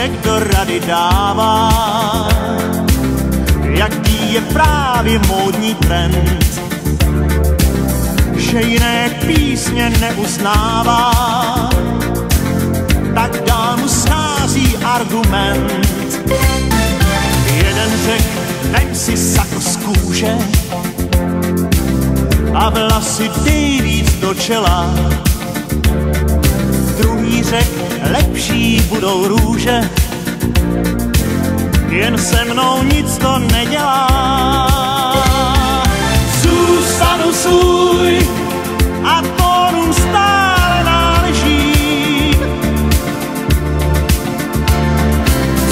někdo rady dává, jaký je právě módní trend, že jiné písně neuznává, tak dál mu schází argument. Jeden řek, vem si sako z kůže a vlasy dej víc do čela. Druhý řek, lepší budou růže, jen se mnou nic to nedělá. Zůstanu svůj a tónům stále náležím.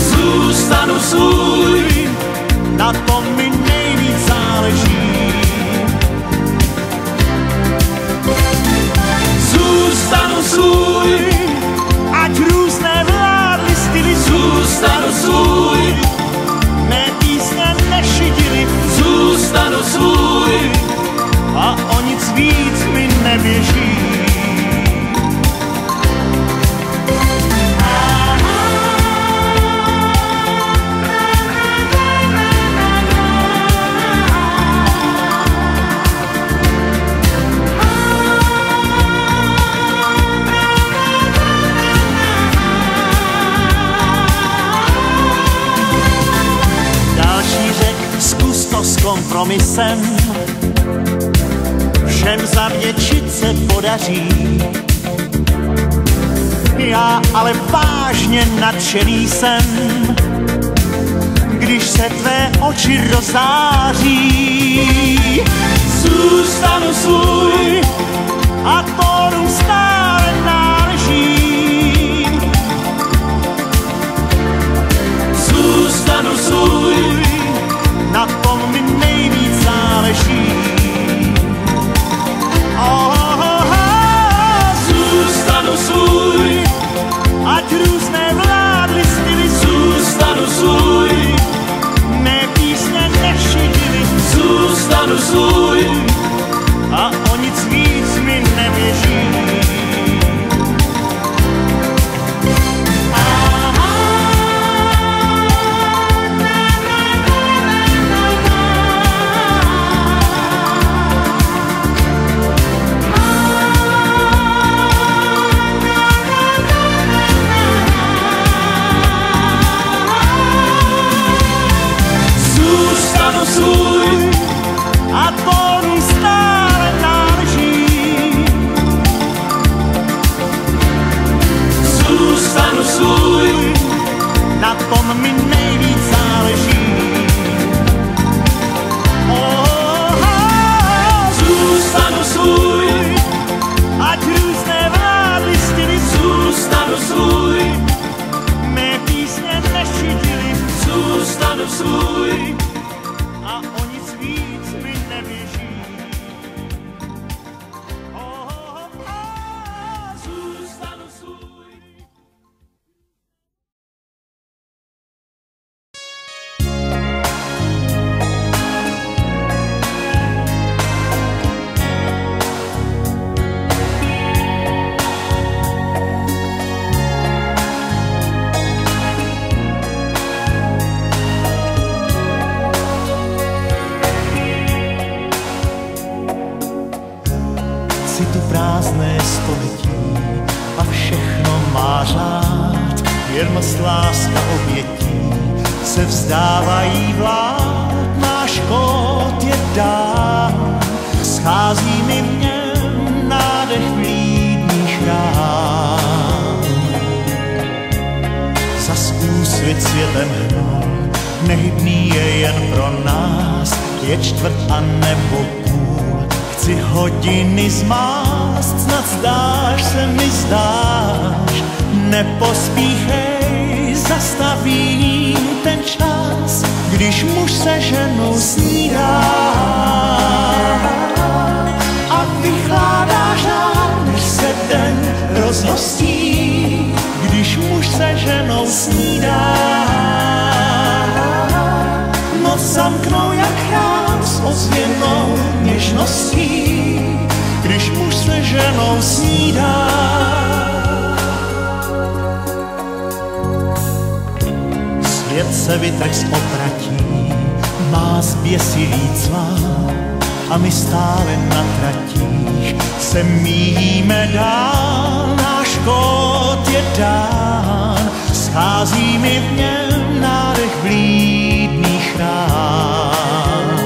Zůstanu svůj, na tom mi nejvíc záleží. Zůstanu svůj, ať různé vládly styly. Zůstanu svůj, mé písně nešidily. Zůstanu svůj a o nic víc mi neběží. S kompromisem všem zavděčit se podaří. Já ale vážně nadšený jsem, když se tvé oči rozáří. Zůstanu svůj a tónům stále náležím. Zůstanu svůj, na tom mi nejvíc záleží. Zůstanu svůj, ať různé vládly styly. Zůstanu svůj, mé písně nešidily. Zůstanu svůj a o nic víc mi neběží. Svůj a tónům stále náleží. Zůstanu svůj, na tom mi nejvíc záleží. Zůstanu svůj, ať různé vládly styly. Zůstanu svůj, mé písně nešidily. Zůstanu svůj a o nic víc mi neběží. Zůstanu svůj. Citu prázdné století a všechno má řád, jen moc láska obětí se vzdávají vlád. Náš kód je dán, schází mi v něm nádech vlídných rán. Zas úsvit světem hnul, nehybný je jen pro nás, je čtvrt a nebo půl. Chci hodiny zmást, snad zdáš se mi zdáš. Nepospíchej, zastavím ten čas, když muž se ženou snídá a vychládá žár, než se den rozhostí. Když muž se ženou snídá, noc zamknou jak chrám s ozvěnou něžností. Když muž se ženou snídá, svět se vytrh z opratí, má zběsilý cvál a my stále na tratích se míjíme dál, náš kód je dán, schází mi v něm nádech vlídných rán.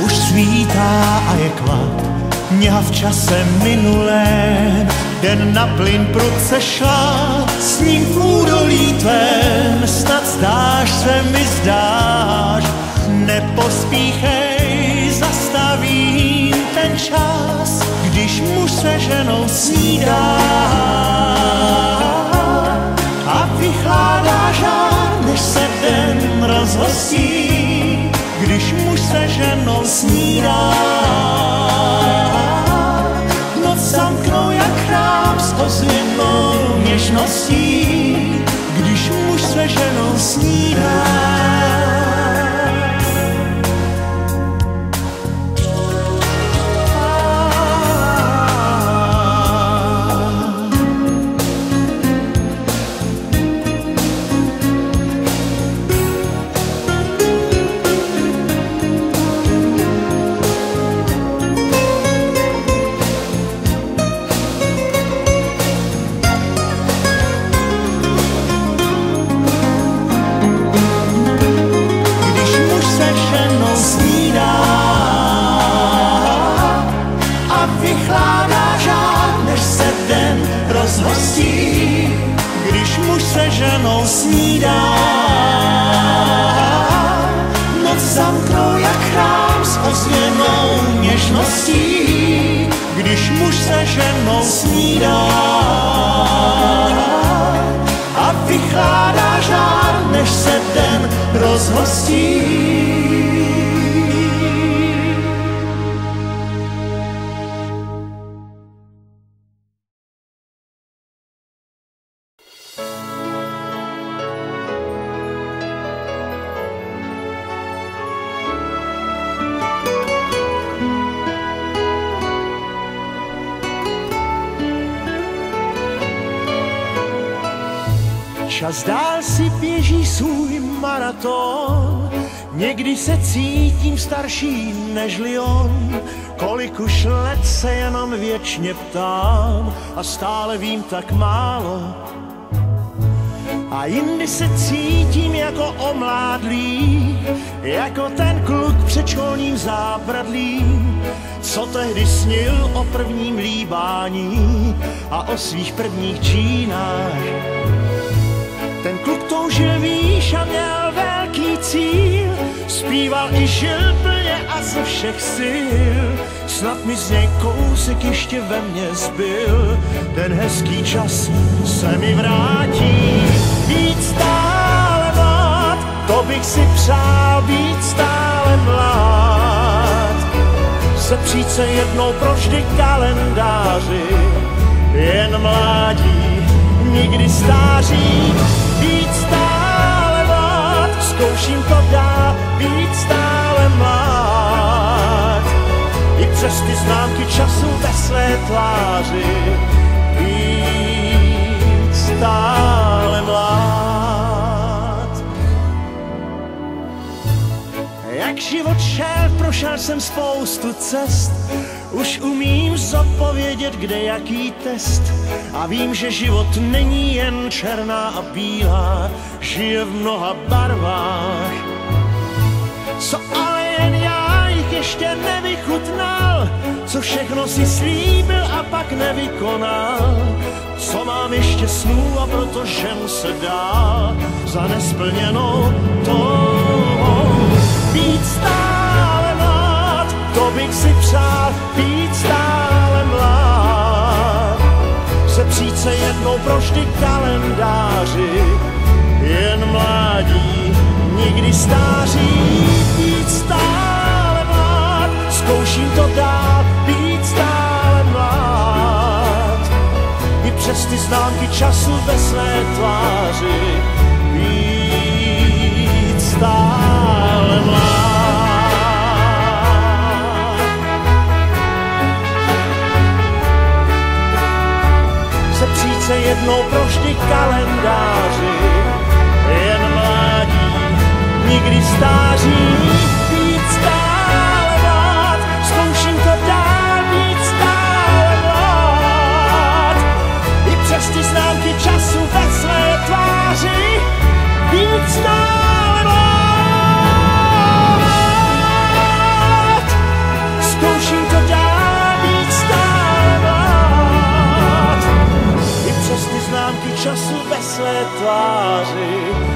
Už svítá a je klad, mňa v čase minulém, den na plyn prudce šla, s ním v údolí tvém, snad zdáš se mi zdáš, nepospíchej, zastavím ten čas, když muž se ženou snídá a vychládá žár, než se den rozhostí, když muž se ženou snídá. Noc zamknou jak chrám s ozvěnou něžností, když muž se ženou snídá. Když muž se ženou snídá, noc zamknou jak chrám s ozvěnou něžností. Když muž se ženou snídá a vychládá žár, než se den rozhostí. Čas dál si běží svůj maraton, někdy se cítím starší nežli on, kolik už let se jenom věčně ptám a stále vím tak málo. A jindy se cítím jako omládlý, jako ten kluk před školním zábradlím, co tehdy snil o prvním líbání a o svých prvních džínách. Ten kluk toužil výš a měl velký cíl, zpíval i žil plně a ze všech sil. Snad mi z něj kousek ještě ve mně zbyl, ten hezký čas se mi vrátí. Být stále mlád, to bych si přál, být stále mlád. Sepřít se jednou provždy kalendáři, jen mládí, nikdy stáří. Být stále mlád, zkouším to dál, být stále mlád. I přes ty známky času ve své tváři, být stále mlád. Jak život šel, prošel jsem spoustu cest, už umím zodpovědět, kde jaký test. A vím, že život není jen černá a bílá, žije v mnoha barvách. Co ale jen já jich ještě nevychutnal, co všechno si slíbil a pak nevykonal. Co mám ještě snů a proto ženu se dál za nesplněnou touhou. Být stále mlád, to bych si přál, být stále mlád. Sepřít se jednou provždy kalendáři, jen mládí, nikdy stáří. Být stále mlád, zkouším to dál, být stále mlád. I přes ty známky času ve své tváři, být stále mlád. Sepřít se jednou provždy kalendáři, tváři.